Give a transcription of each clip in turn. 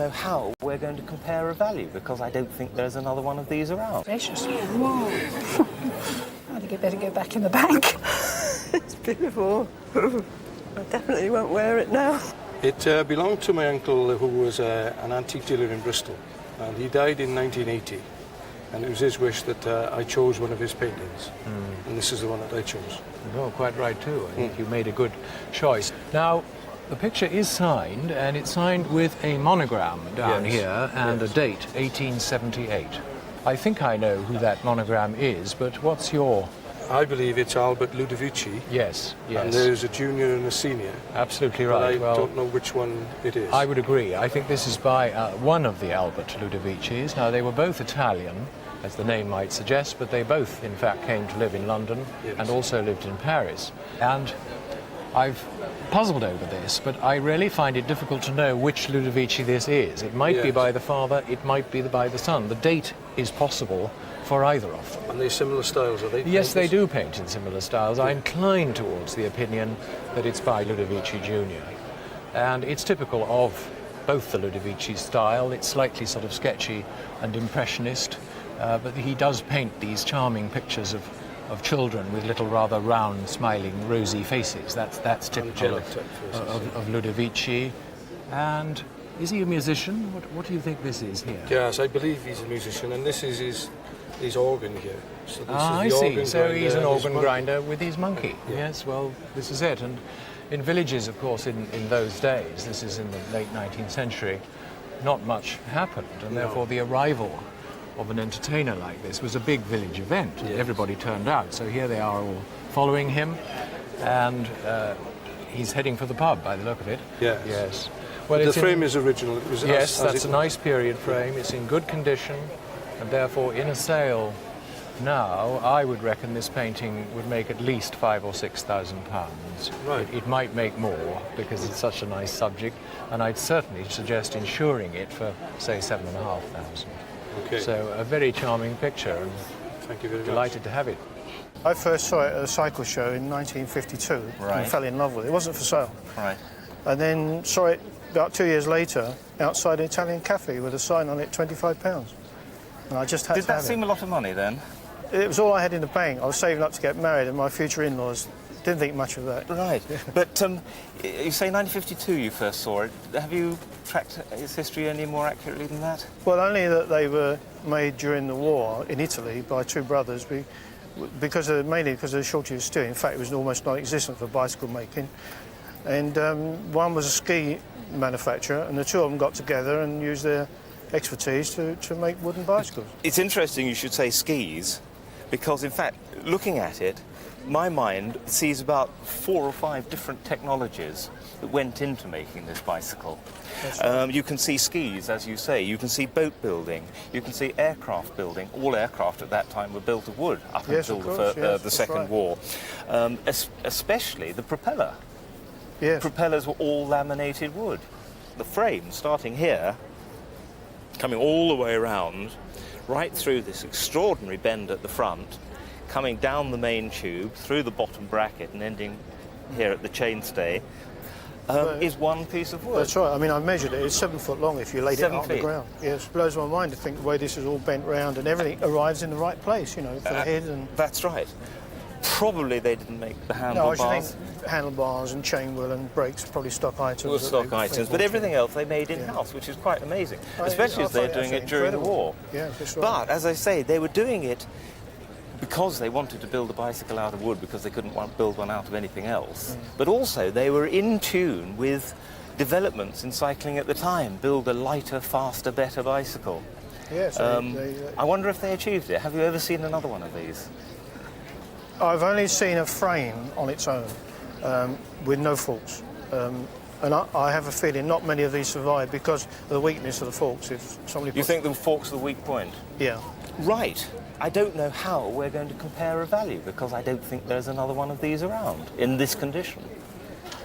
know how we're going to compare a value because I don't think there's another one of these around. Gracious. Whoa. I think I'd better go back in the bank. It's beautiful. I definitely won't wear it now. It belonged to my uncle, who was an antique dealer in Bristol, and he died in 1980. And it was his wish that I chose one of his paintings, and this is the one that I chose. No, quite right too. I think you made a good choice. Now, the picture is signed, and it's signed with a monogram down here and a date, 1878. I think I know who that monogram is, but what's your... I believe it's Albert Ludovici. Yes, yes. And there's a junior and a senior. Absolutely right. But I don't know which one it is. I would agree. I think this is by one of the Albert Ludovicis. Now, they were both Italian, as the name might suggest, but they both, in fact, came to live in London and also lived in Paris. And I've puzzled over this, but I really find it difficult to know which Ludovici this is. It might be by the father, it might be by the son. The date is possible for either of them. And they're similar styles, are they? Yes, they do paint in similar styles. I incline towards the opinion that it's by Ludovici Jr. And it's typical of both the Ludovici style. It's slightly sort of sketchy and impressionist, but he does paint these charming pictures of children with little rather round, smiling, rosy faces. That's typical of Ludovici. And is he a musician? What do you think this is here? Yes, I believe he's a musician, and this is his organ here. So this I is the see. organ So he's an organ monkey. grinder with his monkey. Yes, well, this is it. And in villages, of course, in those days, this is in the late 19th century, not much happened, and therefore the arrival of an entertainer like this was a big village event. Yes. Everybody turned out. So here they are all following him, and he's heading for the pub by the look of it. Yes. Yes. Well, The frame is original. It was yes, as that's it a nice period frame. It's in good condition, and therefore in a sale now, I would reckon this painting would make at least £5,000 or £6,000. Right. It might make more because it's such a nice subject, and I'd certainly suggest insuring it for, say, £7,500. Okay. So a very charming picture, and Thank you very much. delighted to have it. I first saw it at a cycle show in 1952 and fell in love with it. It wasn't for sale. Right. And then saw it about 2 years later outside an Italian cafe with a sign on it, £25. And I just had Did to that have seem a lot of money then? it. It was all I had in the bank. I was saving up to get married, and my future in-laws didn't think much of that. Right. But you say 1952 you first saw it. Have you tracked its history any more accurately than that? Well, only that they were made during the war in Italy by two brothers, mainly because of the shortage of steel. In fact, it was almost non-existent for bicycle making. And one was a ski manufacturer, and the two of them got together and used their expertise to make wooden bicycles. It's interesting you should say skis, because in fact, looking at it, my mind sees about 4 or 5 different technologies that went into making this bicycle. Right. You can see skis, as you say, you can see boat building, you can see aircraft building. All aircraft at that time were built of wood up until the Second War. Especially the propeller. Yes. Propellers were all laminated wood. The frame, starting here, coming all the way around, right through this extraordinary bend at the front, coming down the main tube, through the bottom bracket and ending here at the chainstay, is one piece of wood. That's right. I mean, I measured it. It's 7 foot long if you laid it 7 out on the feet. ground. Yes, it blows my mind to think the way this is all bent round and everything arrives in the right place, you know, for the head and... That's right. Probably they didn't make the No, I handlebars. should think handlebars and chain wheel and brakes, probably stock items. Were that stock they items, but everything else they made in-house, which is quite amazing, especially I as they're find doing that it during the incredible. war. Yeah, that's right. But, as I say, they were doing it because they wanted to build a bicycle out of wood because they couldn't build one out of anything else. But also they were in tune with developments in cycling at the time, build a lighter, faster, better bicycle. Yes, I wonder if they achieved it. Have you ever seen another one of these? I've only seen a frame on its own with no forks. And I have a feeling not many of these survive because of the weakness of the forks. If somebody You think the fork's the weak point? Yeah. Right. I don't know how we're going to compare a value because I don't think there's another one of these around in this condition.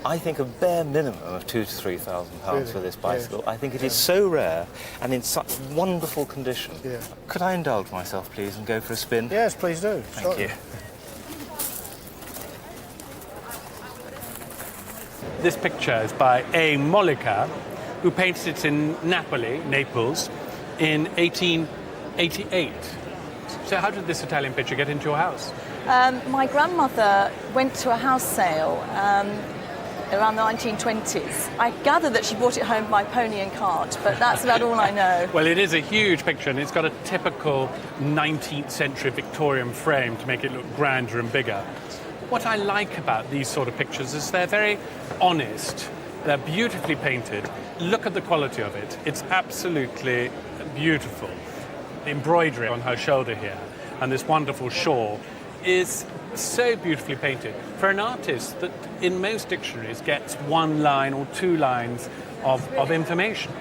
I think a bare minimum of £2,000 to £3,000 for this bicycle. I think it is so rare and in such wonderful condition. Yeah. Could I indulge myself, please, and go for a spin? Yes, please do. Thank you. This picture is by A. Mollica, who painted it in Naples, in 1888. So how did this Italian picture get into your house? My grandmother went to a house sale around the 1920s. I gather that she brought it home by pony and cart, but that's about all I know. Well, it is a huge picture, and it's got a typical 19th century Victorian frame to make it look grander and bigger. What I like about these sort of pictures is they're very honest. They're beautifully painted. Look at the quality of it. It's absolutely beautiful. The embroidery on her shoulder here and this wonderful shawl is so beautifully painted. For an artist that in most dictionaries gets one line or two lines of information.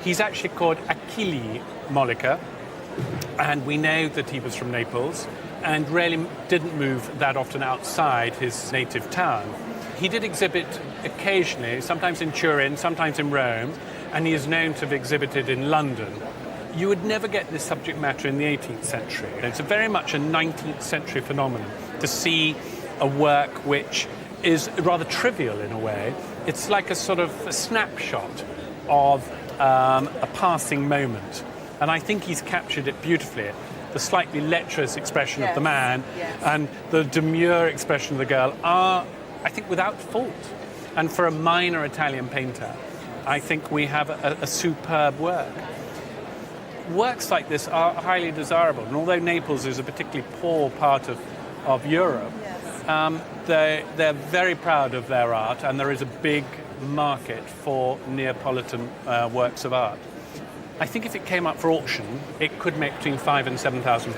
He's actually called Achille Molica, and we know that he was from Naples and really didn't move that often outside his native town. He did exhibit occasionally, sometimes in Turin, sometimes in Rome, and he is known to have exhibited in London. You would never get this subject matter in the 18th century. It's very much a 19th century phenomenon to see a work which is rather trivial in a way. It's like a sort of a snapshot of a passing moment. And I think he's captured it beautifully. The slightly lecherous expression of the man and the demure expression of the girl are, I think, without fault. And for a minor Italian painter, I think we have a superb work. Works like this are highly desirable, and although Naples is a particularly poor part of Europe, they're very proud of their art, and there is a big market for Neapolitan works of art. I think if it came up for auction, it could make between £5,000 and £7,000.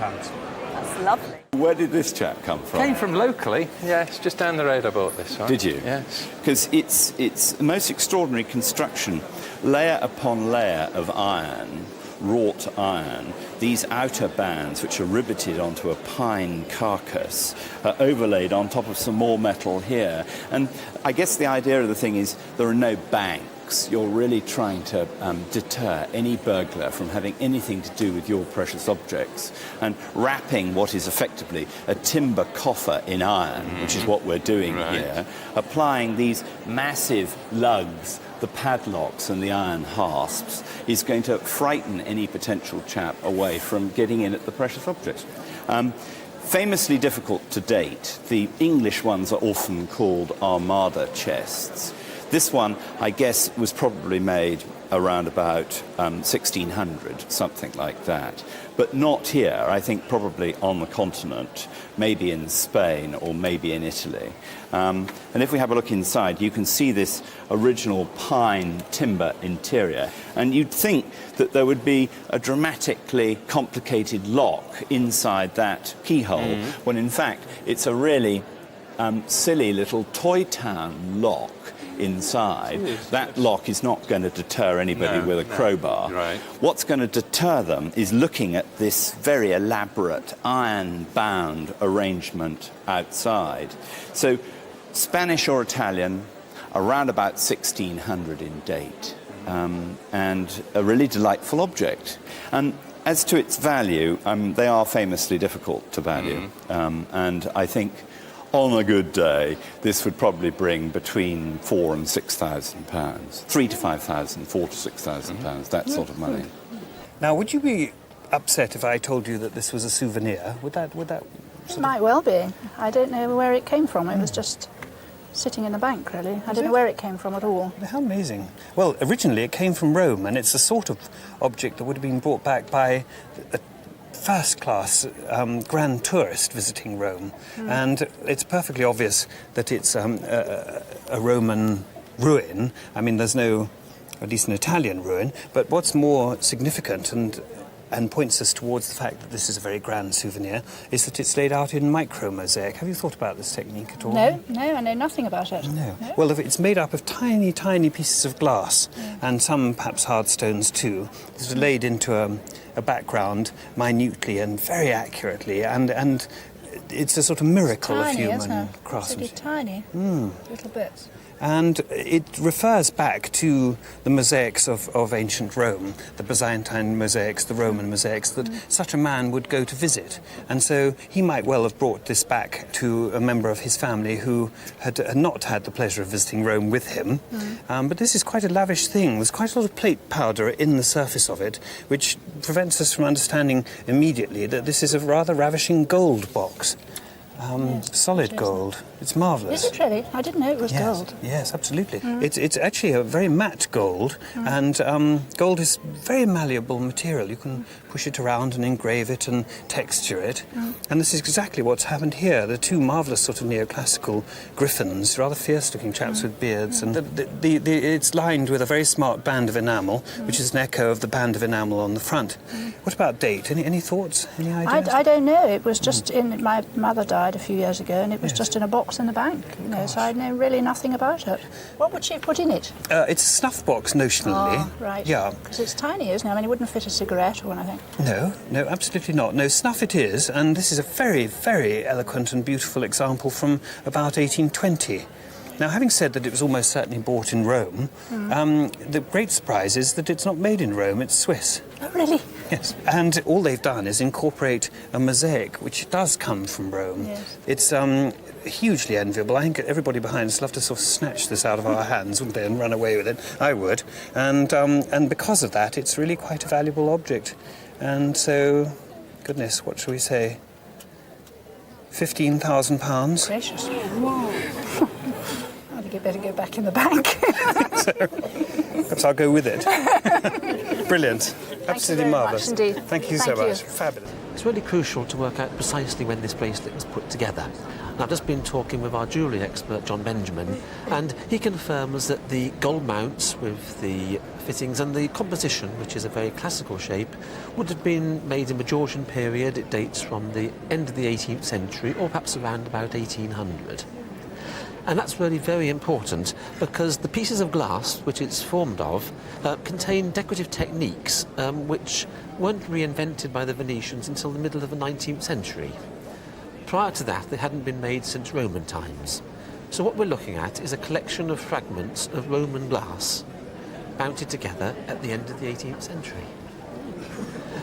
That's lovely. Where did this chap come from? Came from locally. Yes, just down the road I bought this one. Did you? Yes. Because it's the most extraordinary construction, layer upon layer of iron, wrought iron. These outer bands, which are riveted onto a pine carcass, are overlaid on top of some more metal here. And I guess the idea of the thing is there are no banks. You're really trying to deter any burglar from having anything to do with your precious objects, and wrapping what is effectively a timber coffer in iron, which is what we're doing here, applying these massive lugs, the padlocks and the iron hasps, is going to frighten any potential chap away from getting in at the precious objects. Famously difficult to date. The English ones are often called Armada chests. This one, I guess, was probably made around about 1600, something like that. But not here. I think probably on the continent, maybe in Spain or maybe in Italy. And if we have a look inside, you can see this original pine timber interior. And you'd think that there would be a dramatically complicated lock inside that keyhole, when in fact it's a really silly little toy town lock inside. That lock is not going to deter anybody with a crowbar. Right. What's going to deter them is looking at this very elaborate iron-bound arrangement outside. So Spanish or Italian, around about 1600 in date, and a really delightful object. And as to its value, they are famously difficult to value, and I think on a good day, this would probably bring between £4,000 and £6,000, £3,000 to £5,000, £4,000 to £6,000, that sort of money. Now, would you be upset if I told you that this was a souvenir? Would that? It might well be. I don't know where it came from. It was just sitting in the bank, really. I don't know where it came from at all. How amazing. Well, originally it came from Rome, and it's the sort of object that would have been brought back by a first-class grand tourist visiting Rome. And it's perfectly obvious that it's a Roman ruin. I mean, there's no, at least an Italian ruin. But what's more significant and points us towards the fact that this is a very grand souvenir is that it's laid out in micro-mosaic. Have you thought about this technique at all? No, I know nothing about it. No. Well, if it's made up of tiny, tiny pieces of glass and some perhaps hard stones too, that are laid into a background minutely and very accurately, and it's a sort of miracle tiny, of isn't human it? craftsmanship. It's tiny, little bits. And it refers back to the mosaics of ancient Rome, the Byzantine mosaics, the Roman mosaics, that such a man would go to visit. And so he might well have brought this back to a member of his family who had not had the pleasure of visiting Rome with him. But this is quite a lavish thing. There's quite a lot of plate powder in the surface of it, which prevents us from understanding immediately that this is a rather ravishing gold box. Solid gold. It's marvellous. Is it really? I didn't know it was gold. Yes, absolutely. It's actually a very matte gold, and gold is very malleable material. You can push it around and engrave it and texture it. And this is exactly what's happened here. The two marvellous sort of neoclassical griffins, rather fierce-looking chaps with beards, and it's lined with a very smart band of enamel, which is an echo of the band of enamel on the front. What about date? Any thoughts? Any ideas? I don't know. It was just in... My mother died a few years ago, and it was just in a box in the bank, you know, so I know really nothing about it. What would she put in it? It's a snuff box, notionally. Oh, right. Yeah. Because it's tiny, isn't it? I mean, it wouldn't fit a cigarette or anything. No, absolutely not. No, snuff it is, and this is a very, very eloquent and beautiful example from about 1820. Now, having said that it was almost certainly bought in Rome, the great surprise is that it's not made in Rome, it's Swiss. Oh, really? Yes. And all they've done is incorporate a mosaic, which does come from Rome. Yes. It's hugely enviable. I think everybody behind us love to sort of snatch this out of our hands, wouldn't they, and run away with it. I would. And because of that, it's really quite a valuable object. And so, goodness, what shall we say? £15,000. Gracious. Whoa. I think you'd better go back in the bank. So, perhaps I'll go with it. Brilliant. Absolutely marvellous. Indeed. Thank you so much. Fabulous. It's really crucial to work out precisely when this bracelet was put together. And I've just been talking with our jewellery expert, John Benjamin, and he confirms that the gold mounts with the fittings and the composition, which is a very classical shape, would have been made in the Georgian period. It dates from the end of the 18th century, or perhaps around about 1800. And that's really very important because the pieces of glass which it's formed of contain decorative techniques which weren't reinvented by the Venetians until the middle of the 19th century. Prior to that, they hadn't been made since Roman times. So what we're looking at is a collection of fragments of Roman glass mounted together at the end of the 18th century.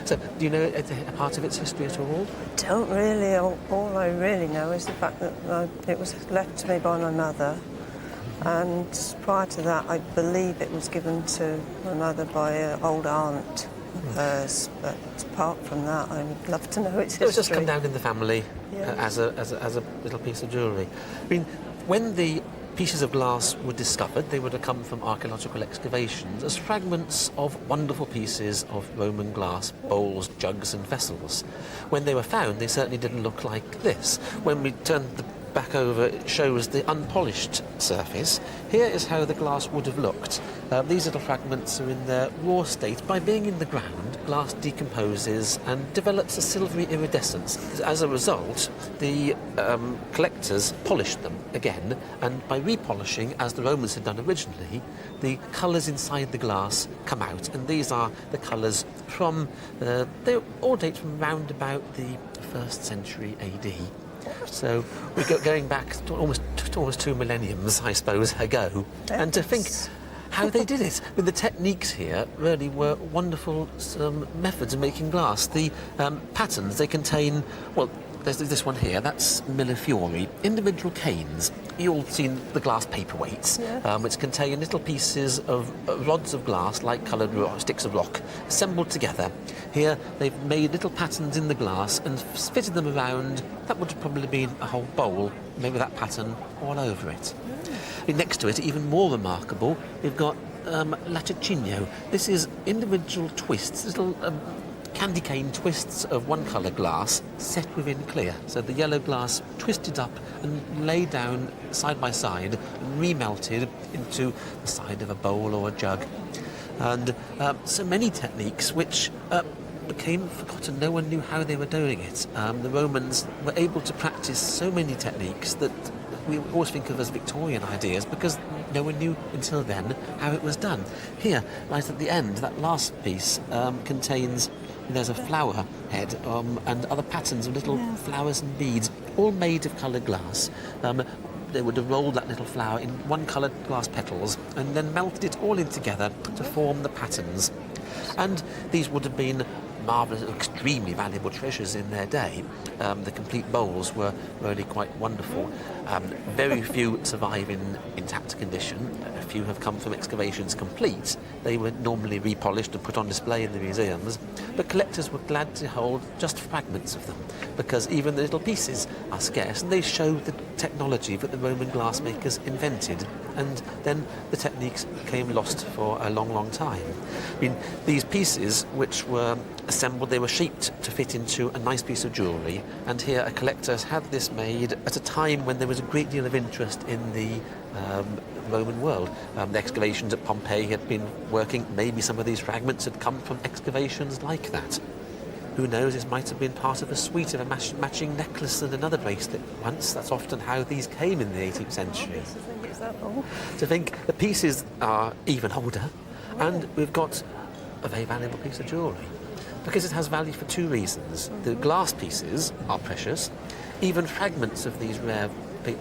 So, do you know a part of its history at all? I don't really. All I really know is the fact that it was left to me by my mother, and prior to that, I believe it was given to my mother by an old aunt of hers. But apart from that, I would love to know its history. It was just come down in the family as a little piece of jewellery. I mean, when the pieces of glass were discovered, they would have come from archaeological excavations as fragments of wonderful pieces of Roman glass, bowls, jugs and vessels. When they were found, they certainly didn't look like this. When we turned the back over, it shows the unpolished surface. Here is how the glass would have looked. These little fragments are in their raw state. By being in the ground, glass decomposes and develops a silvery iridescence. As a result, the collectors polished them again, and by repolishing, as the Romans had done originally, the colours inside the glass come out, and these are the colours from, they all date from around about the 1st century AD. So we're going back to almost 2 millenniums, I suppose, ago. And to think how they did it. But the techniques here really were wonderful methods of making glass. The patterns, they contain, well, there's this one here, that's millefiori, individual canes. You've all seen the glass paperweights, which contain little pieces of rods of glass, like coloured sticks of rock, assembled together. Here they've made little patterns in the glass and fitted them around. That would have probably been a whole bowl, maybe that pattern all over it. Next to it, even more remarkable, we've got latticino. This is individual twists, little candy cane twists of one colour glass set within clear. So the yellow glass twisted up and laid down side by side and remelted into the side of a bowl or a jug. And so many techniques which became forgotten. No one knew how they were doing it. The Romans were able to practice so many techniques that we always think of as Victorian ideas because no one knew until then how it was done. Here, right at the end, that last piece contains, there's a flower head and other patterns of little flowers and beads, all made of coloured glass. they would have rolled that little flower in one-coloured glass petals and then melted it all in together to form the patterns. And these would have been marvellous, extremely valuable treasures in their day. The complete bowls were really quite wonderful. Very few survive in intact condition. A few have come from excavations complete. They were normally repolished and put on display in the museums, but collectors were glad to hold just fragments of them, because even the little pieces are scarce, and they show the technology that the Roman glassmakers invented, and then the techniques became lost for a long, long time. I mean, these pieces, which were assembled, they were shaped to fit into a nice piece of jewellery, and here a collector had this made at a time when there was a great deal of interest in the Roman world. The excavations at Pompeii had been working. Maybe some of these fragments had come from excavations like that. Who knows, this might have been part of a suite of a matching necklace and another bracelet once. That's often how these came in the 18th century. To think the pieces are even older, and we've got a very valuable piece of jewellery. Because it has value for two reasons. The glass pieces are precious. Even fragments of these rare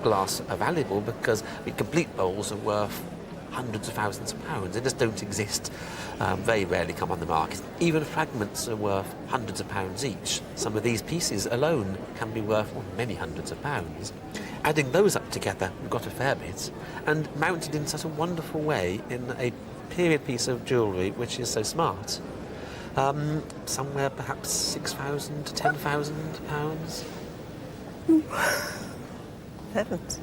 glass are valuable because complete bowls are worth hundreds of thousands of pounds. They just don't exist. Very rarely come on the market. Even fragments are worth hundreds of pounds each. Some of these pieces alone can be worth many hundreds of pounds. Adding those up together, we've got a fair bit, and mounted in such a wonderful way in a period piece of jewellery which is so smart. Somewhere perhaps 6,000 to 10,000 pounds. Heavens.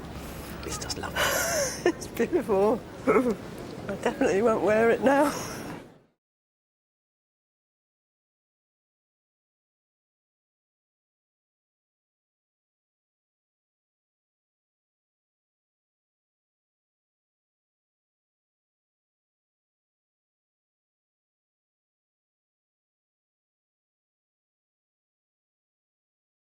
It's just lovely. It's beautiful. I definitely won't wear it now.